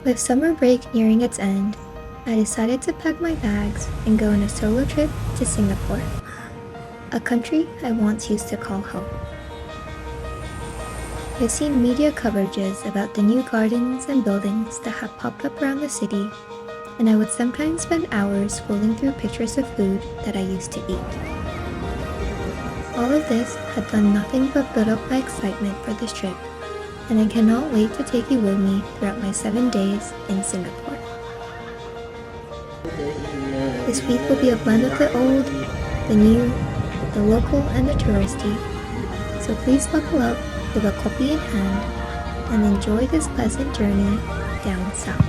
With summer break nearing its end, I decided to pack my bags and go on a solo trip to Singapore, a country I once used to call home. I've seen media coverages about the new gardens and buildings that have popped up around the city, and I would sometimes spend hours scrolling through pictures of food that I used to eat. All of this had done nothing but build up my excitement for this trip, and I cannot wait to take you with me throughout my 7 days in Singapore. This week will be a blend of the old, the new, the local, and the touristy, so please buckle up with a kopi in hand and enjoy this pleasant journey down south.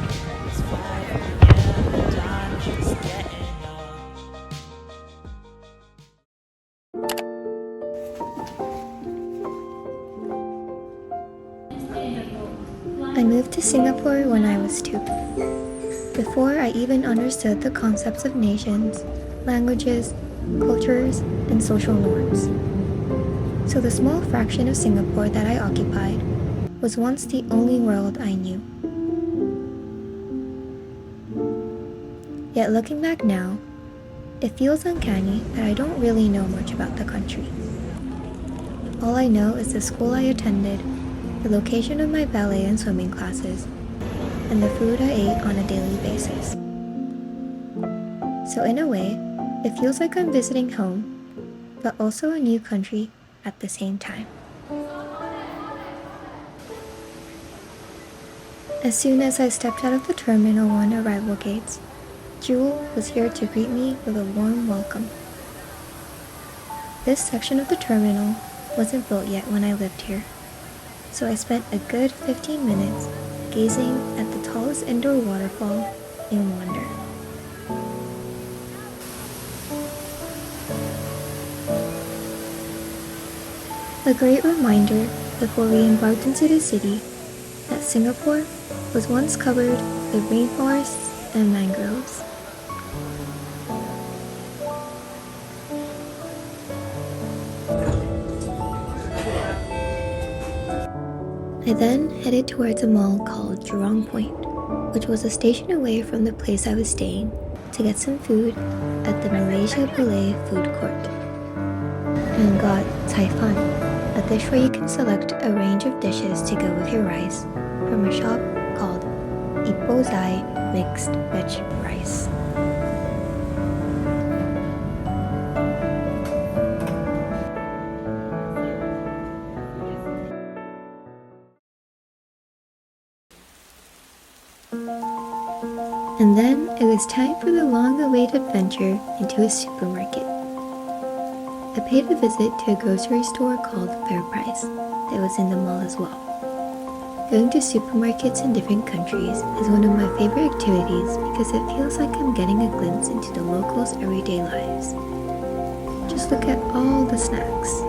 I moved to Singapore when I was 2, before I even understood the concepts of nations, languages, cultures, and social norms. So the small fraction of Singapore that I occupied was once the only world I knew. Yet looking back now, it feels uncanny that I don't really know much about the country. All I know is the school I attended, the location of my ballet and swimming classes, and the food I ate on a daily basis. So in a way, it feels like I'm visiting home, but also a new country at the same time. As soon as I stepped out of the Terminal 1 arrival gates, Jewel was here to greet me with a warm welcome. This section of the terminal wasn't built yet when I lived here, so I spent a good 15 minutes gazing at the tallest indoor waterfall in wonder. A great reminder before we embarked into the city that Singapore was once covered with rainforests and mangroves. I then headed towards a mall called Jurong Point, which was a station away from the place I was staying, to get some food at the Malaysia Malay food court. And got Cai Fan, a dish where you can select a range of dishes to go with your rice from a shop called Ipoh Zai Mixed Veg Rice. And then it was time for the long-awaited venture into a supermarket. I paid a visit to a grocery store called Fair Price that was in the mall as well. Going to supermarkets in different countries is one of my favorite activities because it feels like I'm getting a glimpse into the locals' everyday lives. Just look at all the snacks.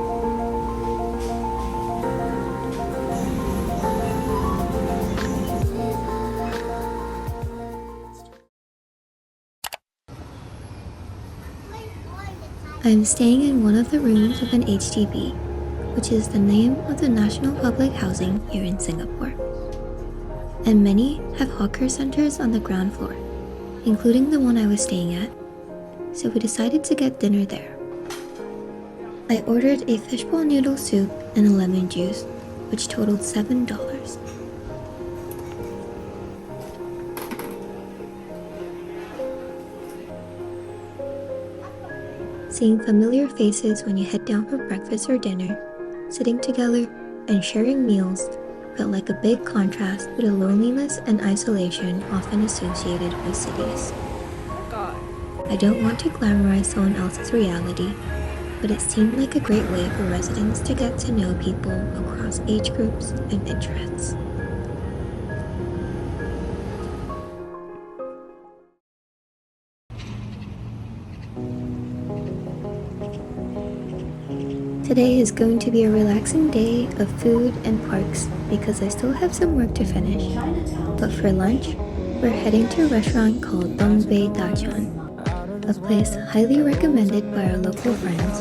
I am staying in one of the rooms of an HDB, which is the name of the National Public Housing here in Singapore. And many have hawker centers on the ground floor, including the one I was staying at, so we decided to get dinner there. I ordered a fishbowl noodle soup and a lemon juice, which totaled $7. Seeing familiar faces when you head down for breakfast or dinner, sitting together and sharing meals felt like a big contrast to the loneliness and isolation often associated with cities. I don't want to glamorize someone else's reality, but it seemed like a great way for residents to get to know people across age groups and interests. Today is going to be a relaxing day of food and parks because I still have some work to finish. But for lunch, we're heading to a restaurant called Bei Da Chuan, a place highly recommended by our local friends,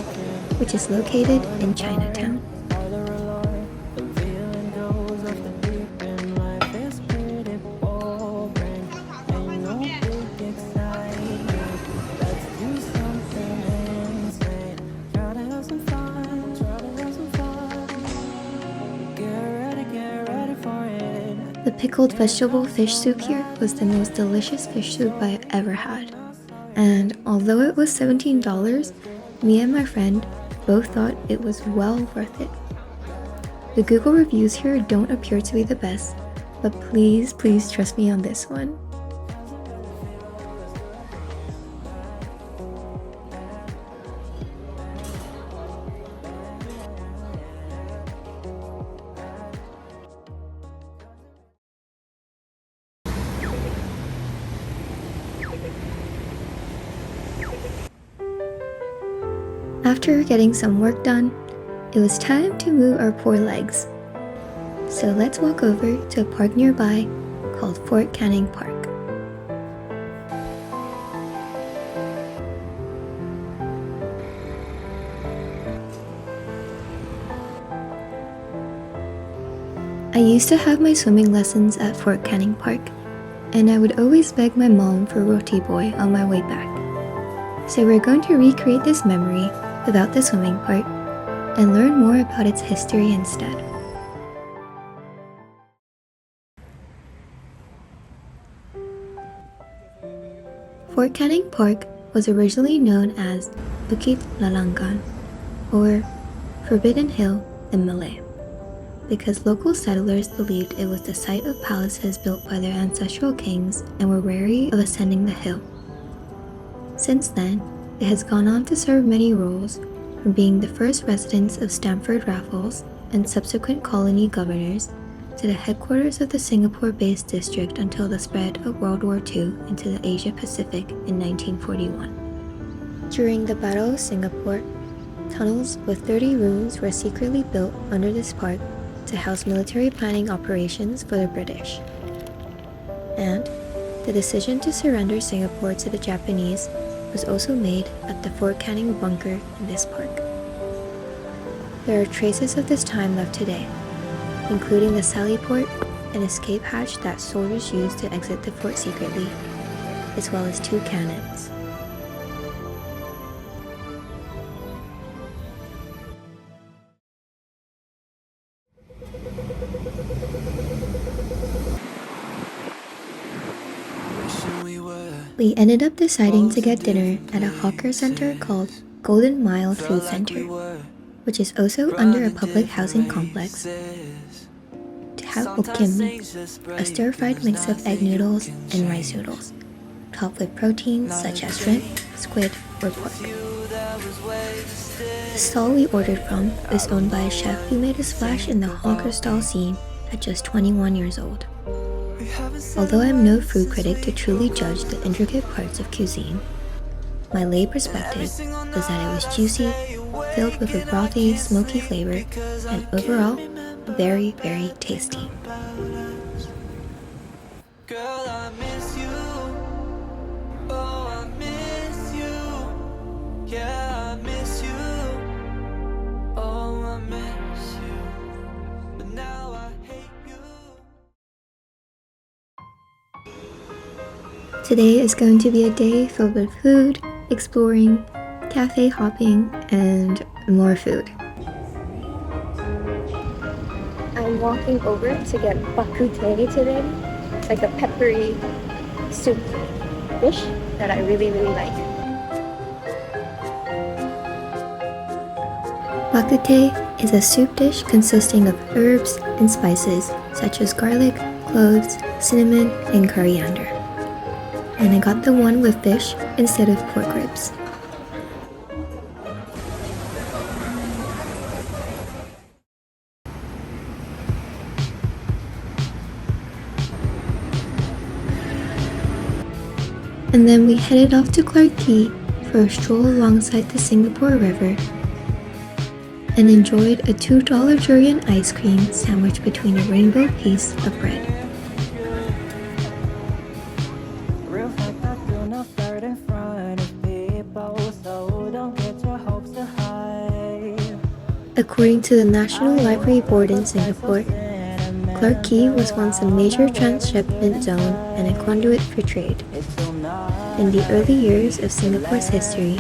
which is located in Chinatown. The pickled vegetable fish soup here was the most delicious fish soup I ever had. And although it was $17, me and my friend both thought it was well worth it. The Google reviews here don't appear to be the best, but please trust me on this one. After getting some work done, it was time to move our poor legs. So let's walk over to a park nearby called Fort Canning Park. I used to have my swimming lessons at Fort Canning Park, and I would always beg my mom for roti boy on my way back. So we're going to recreate this memory without the swimming part and learn more about its history instead. Fort Canning Park was originally known as Bukit Lalangan, or Forbidden Hill in Malay, because local settlers believed it was the site of palaces built by their ancestral kings and were wary of ascending the hill. Since then, it has gone on to serve many roles, from being the first residence of Stamford Raffles and subsequent colony governors, to the headquarters of the Singapore-based district until the spread of World War II into the Asia-Pacific in 1941. During the Battle of Singapore, tunnels with 30 rooms were secretly built under this park to house military planning operations for the British. And the decision to surrender Singapore to the Japanese was also made at the Fort Canning bunker in this park. There are traces of this time left today, including the sally port and escape hatch that soldiers used to exit the fort secretly, as well as 2 cannons. We ended up deciding to get dinner at a hawker center called Golden Mile Food Center, which is also under a public housing complex, to have okim, a stir-fried mix of egg noodles and rice noodles, topped with proteins such as shrimp, squid, or pork. The stall we ordered from is owned by a chef who made a splash in the hawker stall scene at just 21 years old. Although I'm no food critic to truly judge the intricate parts of cuisine, my lay perspective was that it was juicy, filled with a brothy, smoky flavor, and overall, very tasty. Today is going to be a day filled with food, exploring, cafe hopping, and more food. I'm walking over to get bakuteh today. It's like a peppery soup dish that I really like. Bakuteh is a soup dish consisting of herbs and spices such as garlic, cloves, cinnamon, and coriander. And I got the one with fish instead of pork ribs. And then we headed off to Quay for a stroll alongside the Singapore River and enjoyed a $2 durian ice cream sandwiched between a rainbow piece of bread. According to the National Library Board in Singapore, Clarke Quay was once a major transshipment zone and a conduit for trade. In the early years of Singapore's history,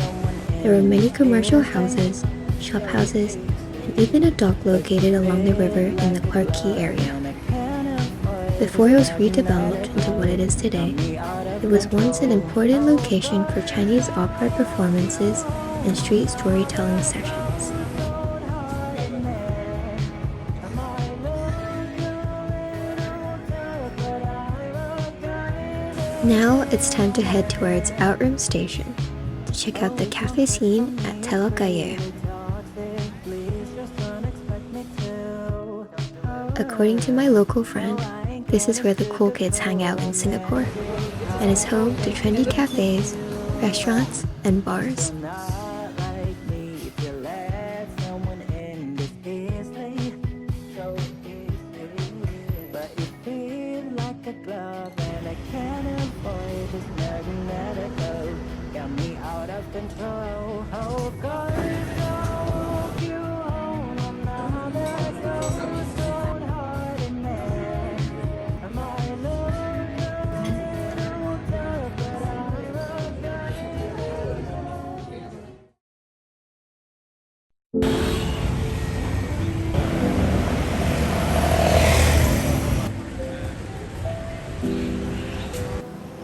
there were many commercial houses, shophouses, and even a dock located along the river in the Clarke Quay area. Before it was redeveloped into what it is today, it was once an important location for Chinese opera performances and street storytelling sessions. Now it's time to head towards Outram Station to check out the cafe scene at Telok Ayer. According to my local friend, this is where the cool kids hang out in Singapore, and is home to trendy cafes, restaurants, and bars.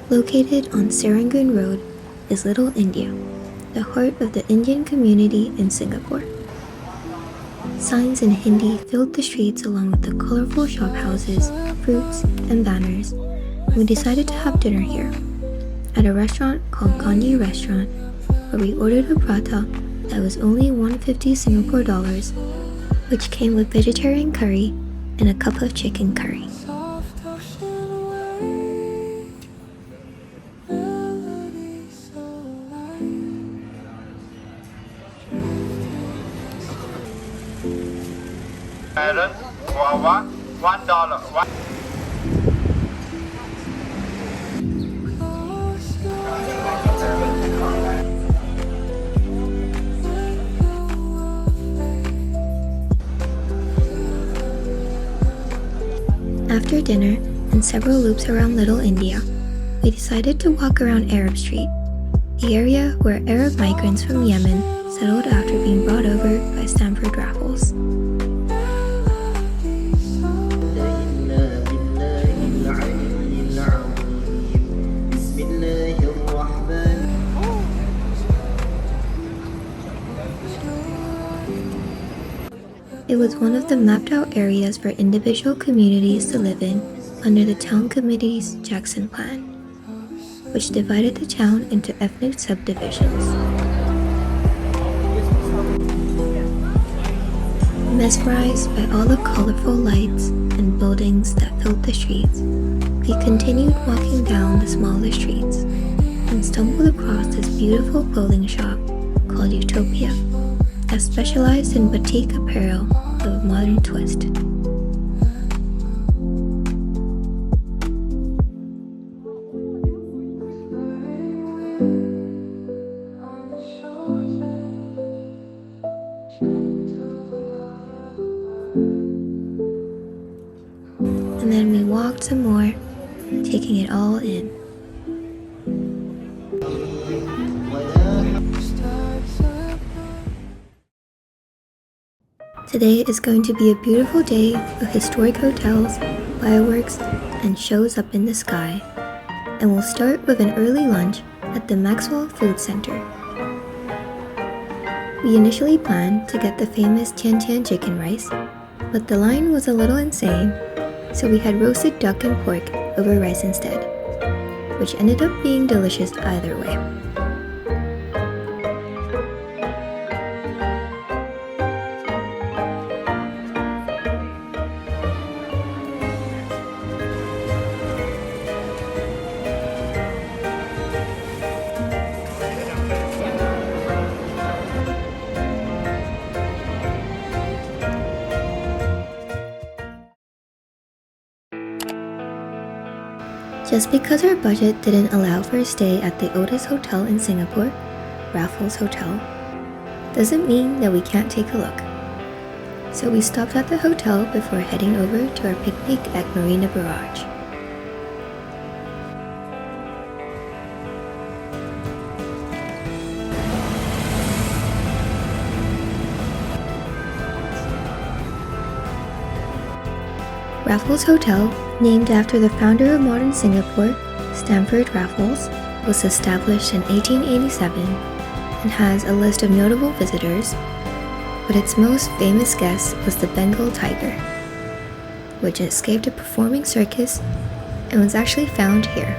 Located on Serangoon Road is Little India, the heart of the Indian community in Singapore. Signs in Hindi filled the streets along with the colorful shophouses, fruits, and banners. We decided to have dinner here, at a restaurant called Gandhi Restaurant, where we ordered a prata that was only 150 Singapore dollars, which came with vegetarian curry and a cup of chicken curry. $1. After dinner and several loops around Little India, we decided to walk around Arab Street, the area where Arab migrants from Yemen settled after being brought over by Stanford Raffles. It was one of the mapped out areas for individual communities to live in under the town committee's Jackson Plan, which divided the town into ethnic subdivisions. Mesmerized by all the colorful lights and buildings that filled the streets, we continued walking down the smaller streets and stumbled across this beautiful clothing shop called Utopia that specialized in boutique apparel with a modern twist. And then we walked some more, taking it all in. Today is going to be a beautiful day of historic hotels, fireworks, and shows up in the sky. And we'll start with an early lunch at the Maxwell Food Center. We initially planned to get the famous Tian Tian chicken rice, but the line was a little insane, so we had roasted duck and pork over rice instead, which ended up being delicious either way. Just because our budget didn't allow for a stay at the oldest hotel in Singapore, Raffles Hotel, doesn't mean that we can't take a look. So we stopped at the hotel before heading over to our picnic at Marina Barrage. Raffles Hotel, named after the founder of modern Singapore, Stamford Raffles, was established in 1887 and has a list of notable visitors, but its most famous guest was the Bengal tiger, which escaped a performing circus and was actually found here.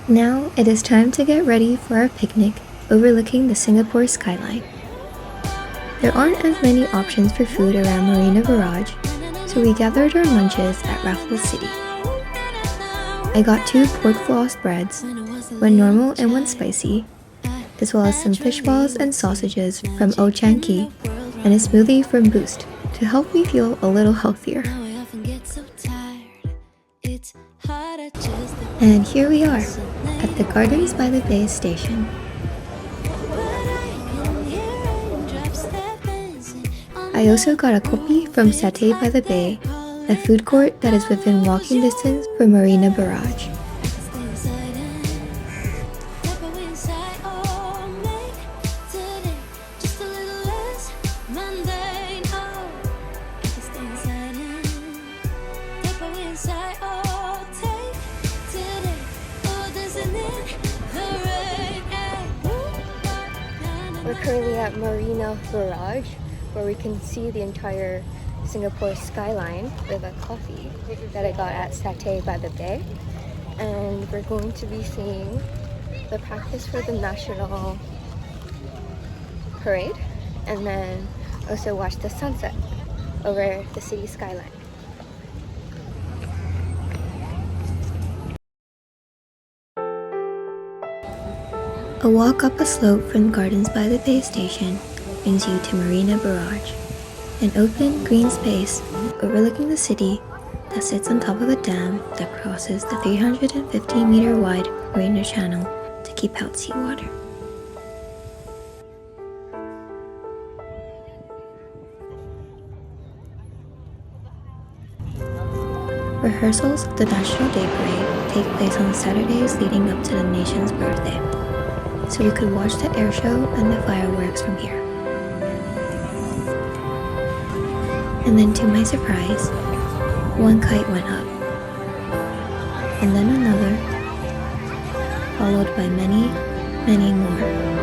Now it is time to get ready for our picnic overlooking the Singapore skyline. There aren't as many options for food around Marina Barrage, so we gathered our lunches at Raffles City. I got 2 pork floss breads, one normal and one spicy, as well as some fish balls and sausages from Quay and a smoothie from Boost to help me feel a little healthier. And here we are, at the Gardens by the Bay station. I also got a kopi from Satay by the Bay, a food court that is within walking distance from Marina Barrage. We're currently at Marina Barrage, where we can see the entire Singapore skyline with a coffee that I got at Satay by the Bay. And we're going to be seeing the practice for the national parade, and then also watch the sunset over the city skyline. A walk up a slope from Gardens by the Bay station brings you to Marina Barrage, an open, green space overlooking the city that sits on top of a dam that crosses the 350-meter wide Marina Channel to keep out seawater. Rehearsals of the National Day Parade take place on Saturdays leading up to the nation's birthday, so we could watch the air show and the fireworks from here. And then to my surprise, one kite went up, and then another, followed by many, many more.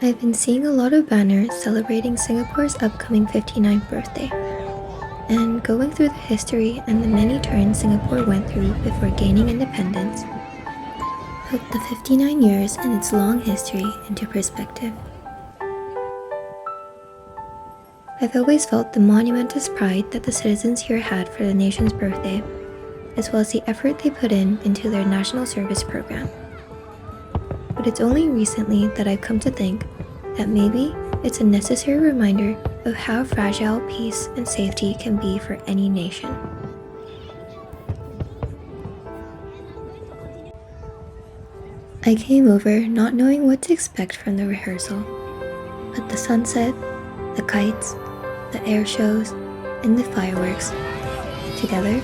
I've been seeing a lot of banners celebrating Singapore's upcoming 59th birthday, and going through the history and the many turns Singapore went through before gaining independence put the 59 years and its long history into perspective. I've always felt the monumentous pride that the citizens here had for the nation's birthday, as well as the effort they put into their national service program. But it's only recently that I've come to think that maybe it's a necessary reminder of how fragile peace and safety can be for any nation. I came over not knowing what to expect from the rehearsal, but the sunset, the kites, the air shows, and the fireworks together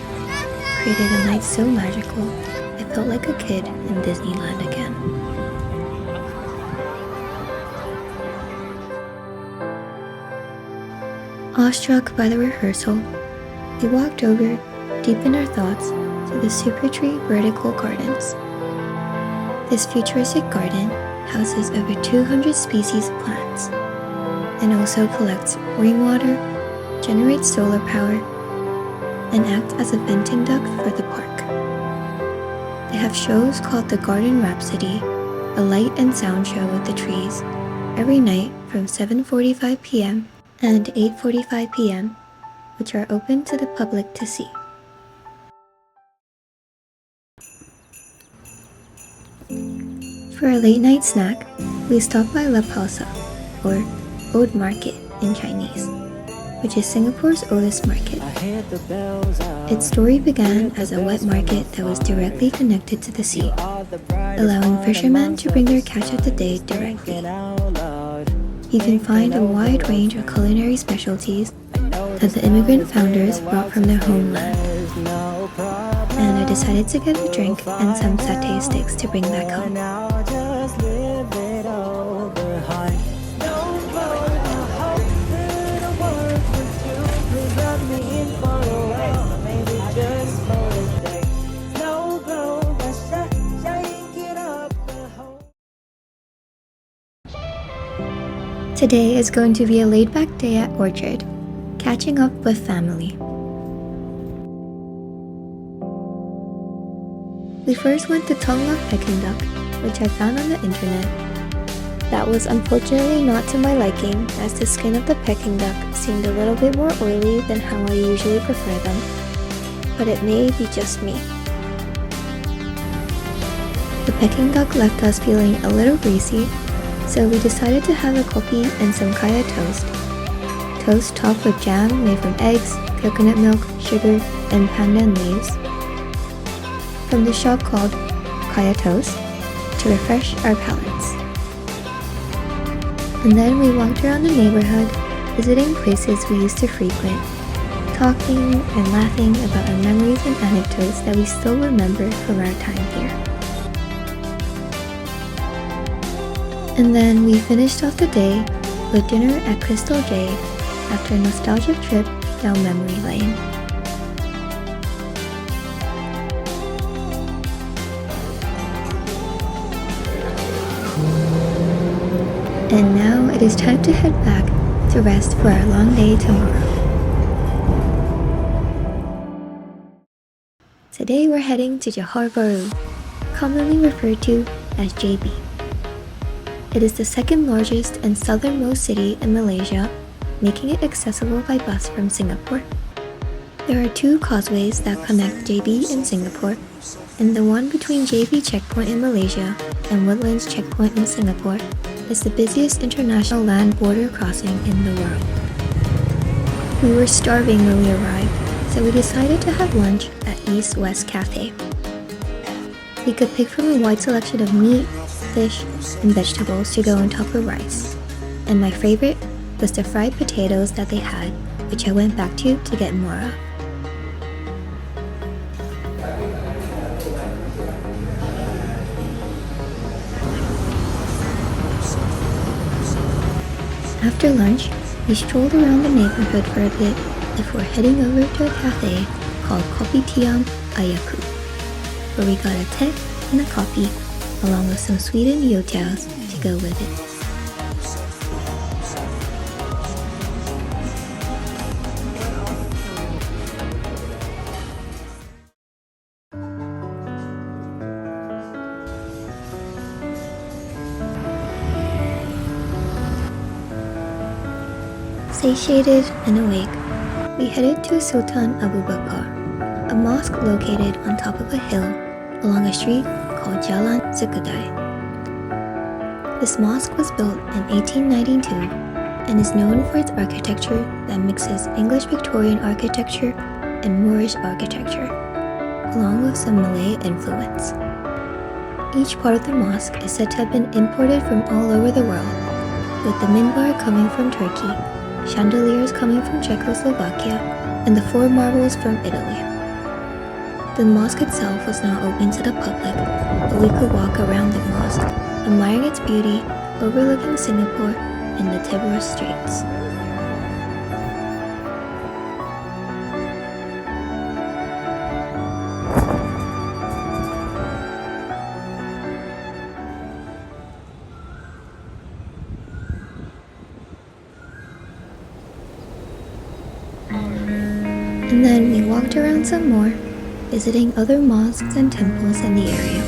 created a night so magical I felt like a kid in Disneyland again. Awestruck by the rehearsal, we walked over, deep in our thoughts, to the Supertree Vertical Gardens. This futuristic garden houses over 200 species of plants, and also collects rainwater, generates solar power, and acts as a venting duct for the park. They have shows called the Garden Rhapsody, a light and sound show with the trees, every night from 7:45 p.m. and 8:45 p.m., which are open to the public to see. For a late night snack, we stopped by Lau Pa Sat, or Old Market in Chinese, which is Singapore's oldest market. Its story began as a wet market that was directly connected to the sea, allowing fishermen to bring their catch of the day directly. You can find a wide range of culinary specialties that the immigrant founders brought from their homeland. And I decided to get a drink and some satay sticks to bring back home. Today is going to be a laid-back day at Orchard, catching up with family. We first went to TungLok Peking duck, which I found on the internet. That was unfortunately not to my liking, as the skin of the Peking duck seemed a little bit more oily than how I usually prefer them, but it may be just me. The Peking duck left us feeling a little greasy, so we decided to have a kopi and some kaya toast. Toast topped with jam made from eggs, coconut milk, sugar, and pandan leaves. From the shop called Kaya Toast, to refresh our palates. And then we walked around the neighborhood, visiting places we used to frequent, talking and laughing about our memories and anecdotes that we still remember from our time here. And then we finished off the day with dinner at Crystal Jade after a nostalgic trip down memory lane. And now it is time to head back to rest for our long day tomorrow. Today we're heading to Johor Bahru, commonly referred to as JB. It is the second largest and southernmost city in Malaysia, making it accessible by bus from Singapore. There are two causeways that connect JB and Singapore, and the one between JB checkpoint in Malaysia and Woodlands checkpoint in Singapore is the busiest international land border crossing in the world. We were starving when we arrived, so we decided to have lunch at East West Cafe. We could pick from a wide selection of meat, fish, and vegetables to go on top of rice. And my favorite was the fried potatoes that they had, which I went back to get more of. After lunch, we strolled around the neighborhood for a bit before heading over to a cafe called Kopitiam Ayahku, where we got a tea and a coffee, along with some sweetened youtiaos to go with it. Satiated and awake, we headed to Sultan Abu Bakar, a mosque located on top of a hill along a street called Jalan Sekudai. This mosque was built in 1892 and is known for its architecture that mixes English Victorian architecture and Moorish architecture, along with some Malay influence. Each part of the mosque is said to have been imported from all over the world, with the minbar coming from Turkey, chandeliers coming from Czechoslovakia, and the four marbles from Italy. The mosque itself was not open to the public, but we could walk around the mosque, admiring its beauty, overlooking Singapore and the Tibur Straits. And then we walked around some more, visiting other mosques and temples in the area.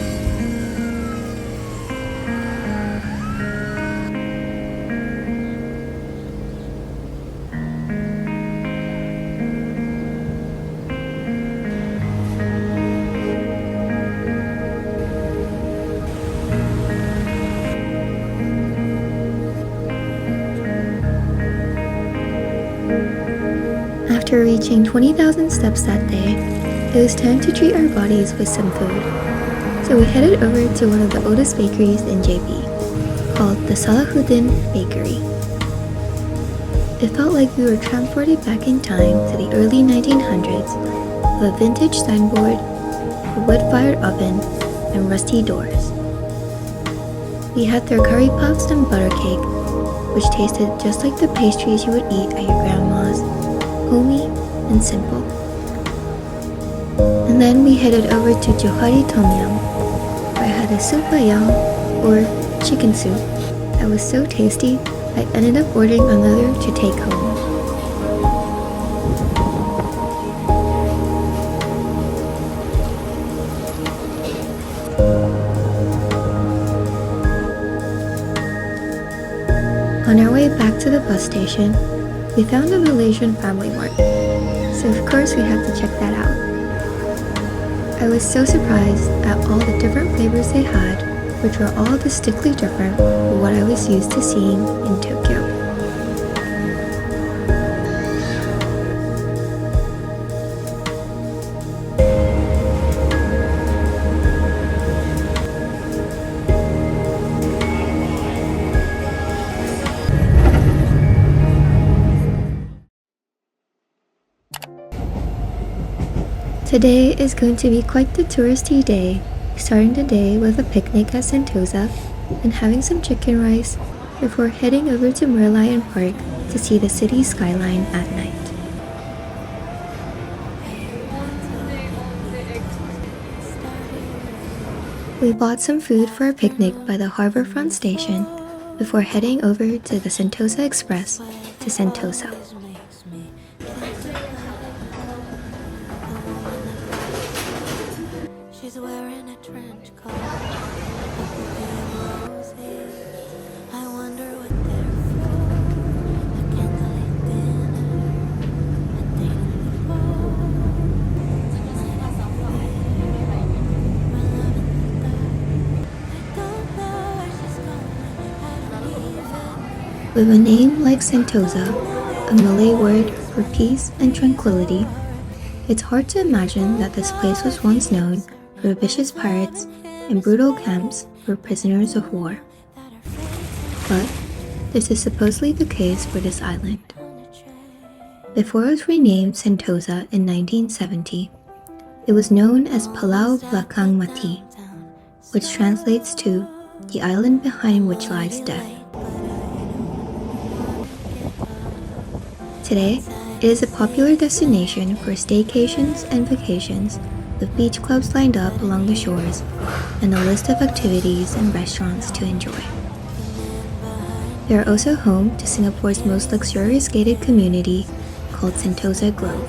After reaching 20,000 steps that day, it was time to treat our bodies with some food. So we headed over to one of the oldest bakeries in JB, called the Salahuddin Bakery. It felt like we were transported back in time to the early 1900s with a vintage signboard, a wood-fired oven, and rusty doors. We had their curry puffs and butter cake, which tasted just like the pastries you would eat at your grandma's, homey and simple. And then we headed over to Johari Tom Yam, where I had a soup ayam, or chicken soup, that was so tasty I ended up ordering another to take home. On our way back to the bus station, we found a Malaysian family mart, so of course we had to check that out. I was so surprised at all the different flavors they had, which were all distinctly different from what I was used to seeing in Tokyo. Today is going to be quite the touristy day, starting the day with a picnic at Sentosa and having some chicken rice before heading over to Merlion Park to see the city skyline at night. We bought some food for a picnic by the harborfront station before heading over to the Sentosa Express to Sentosa. With a name like Sentosa, a Malay word for peace and tranquility, it's hard to imagine that this place was once known for vicious pirates and brutal camps for prisoners of war. But this is supposedly the case for this island. Before it was renamed Sentosa in 1970, it was known as Pulau Belakang Mati, which translates to the island behind which lies death. Today, it is a popular destination for staycations and vacations, with beach clubs lined up along the shores and a list of activities and restaurants to enjoy. They are also home to Singapore's most luxurious gated community called Sentosa Grove.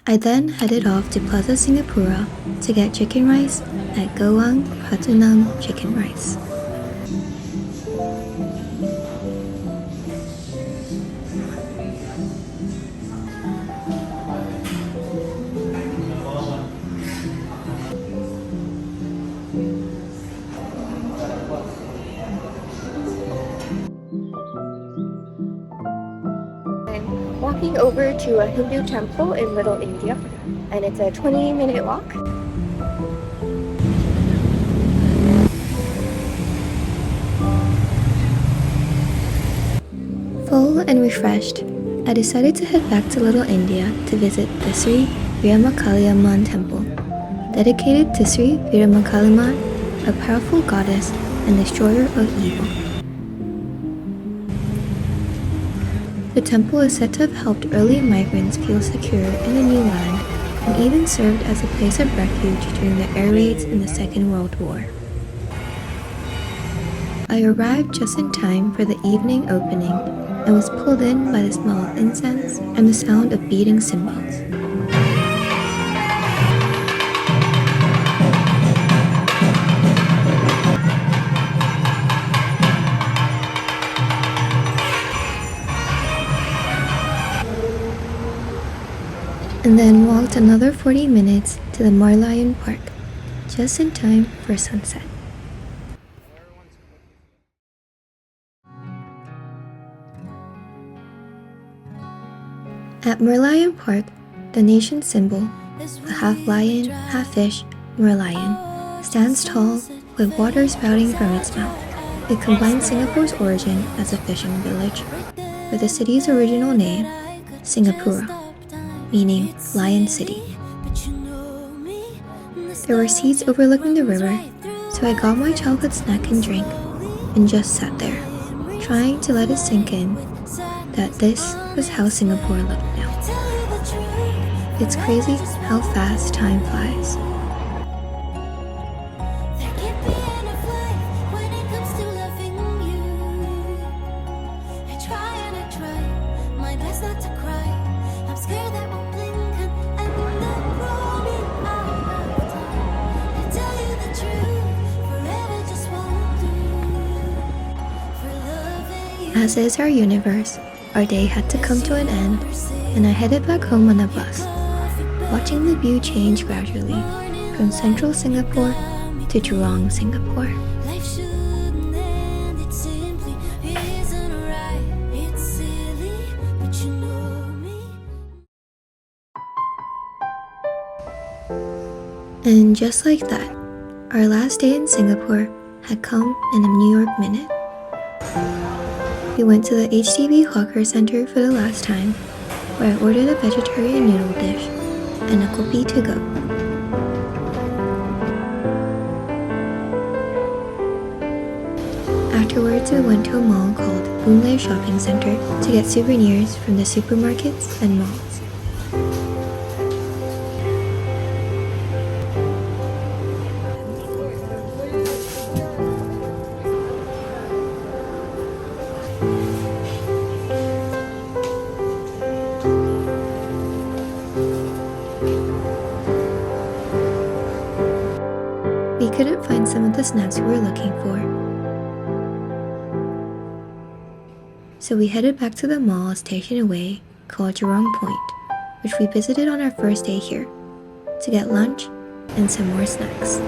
I then headed off to Plaza Singapura to get chicken rice at Gawang Pratunam Chicken Rice. Walking over to a Hindu temple in Little India, and it's a 20-minute walk. Full and refreshed, I decided to head back to Little India to visit the Sri Veeramakaliamman Temple, dedicated to Sri Veeramakaliamman, a powerful goddess and destroyer of evil. The temple is said to have helped early migrants feel secure in the new land and even served as a place of refuge during the air raids in the Second World War. I arrived just in time for the evening opening and was pulled in by the smell of incense and the sound of beating cymbals. And then walked another 40 minutes to the Merlion Park, just in time for sunset. At Merlion Park, the nation's symbol, a half-lion, half-fish, merlion, stands tall with water spouting from its mouth. It combines Singapore's origin as a fishing village with the city's original name, Singapura, meaning Lion City. There were seats overlooking the river, so I got my childhood snack and drink and just sat there, trying to let it sink in that this was how Singapore looked now. It's crazy how fast time flies. As is our universe, our day had to come to an end, and I headed back home on a bus, watching the view change gradually from central Singapore to Jurong, Singapore. And just like that, our last day in Singapore had come in a New York minute. We went to the HDB Hawker Center for the last time, where I ordered a vegetarian noodle dish and a kopi to go. Afterwards, we went to a mall called Boon Shopping Center to get souvenirs from the supermarkets and malls. We couldn't find some of the snacks we were looking for, so we headed back to the mall a station away called Jurong Point, which we visited on our first day here, to get lunch and some more snacks.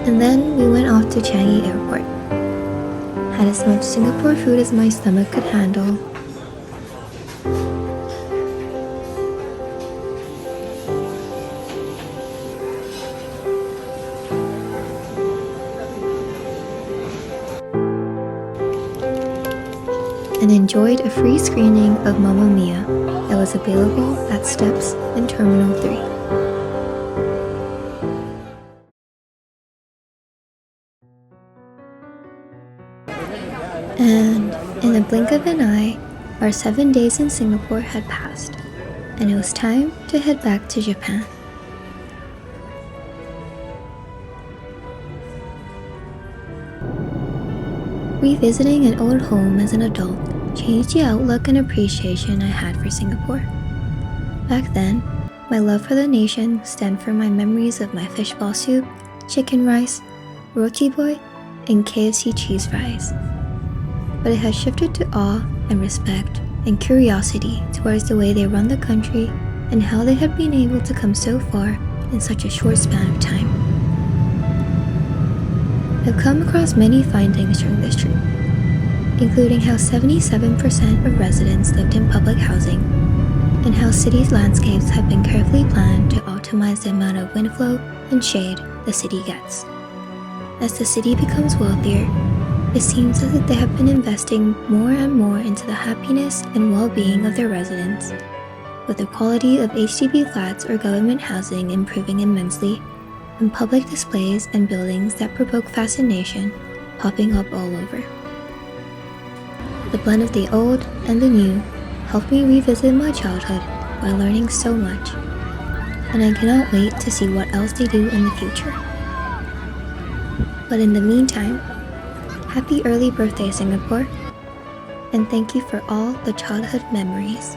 And then we went off to Changi Airport. Had as much Singapore food as my stomach could handle. And enjoyed a free screening of Mamma Mia that was available at Steps in Terminal 3. And in the blink of an eye, our 7 days in Singapore had passed, and it was time to head back to Japan. Revisiting an old home as an adult changed the outlook and appreciation I had for Singapore. Back then, my love for the nation stemmed from my memories of my fishball soup, chicken rice, roti boy, and KFC cheese fries. But it has shifted to awe and respect and curiosity towards the way they run the country and how they have been able to come so far in such a short span of time. I've come across many findings during this trip, including how 77% of residents lived in public housing, and how cities' landscapes have been carefully planned to optimize the amount of wind flow and shade the city gets. As the city becomes wealthier, it seems as if they have been investing more and more into the happiness and well-being of their residents, with the quality of HDB flats or government housing improving immensely, and public displays and buildings that provoke fascination popping up all over. The blend of the old and the new helped me revisit my childhood while learning so much, and I cannot wait to see what else they do in the future. But in the meantime, happy early birthday, Singapore, and thank you for all the childhood memories.